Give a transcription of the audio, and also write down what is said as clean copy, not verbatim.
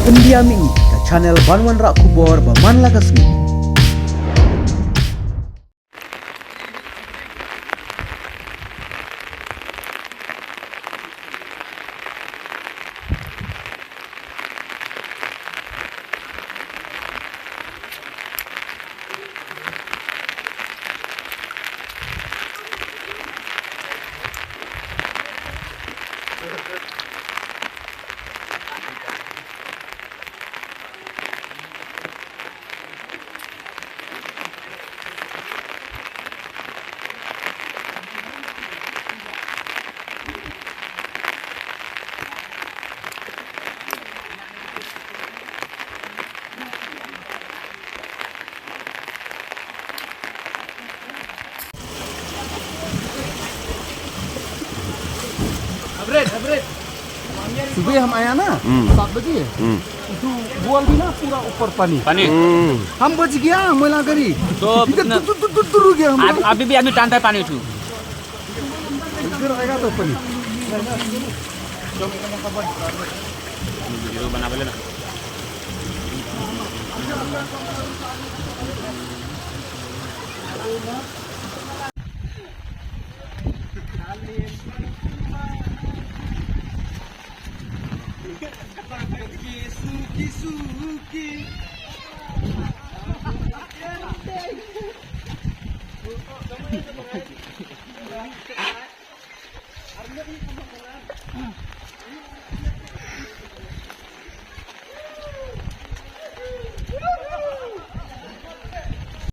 pendiam ini ke channel Banwan Rak Kubor Baman Lakasmi. सुबह हम आया ना 7 बजे तो बोल भी ना पूरा ऊपर पानी हम बच गया मैला करी तो दूर गया हम अभी भी आदमी टानता है पानी उठू इधर आएगा तो पानी वीडियो बना बोले ना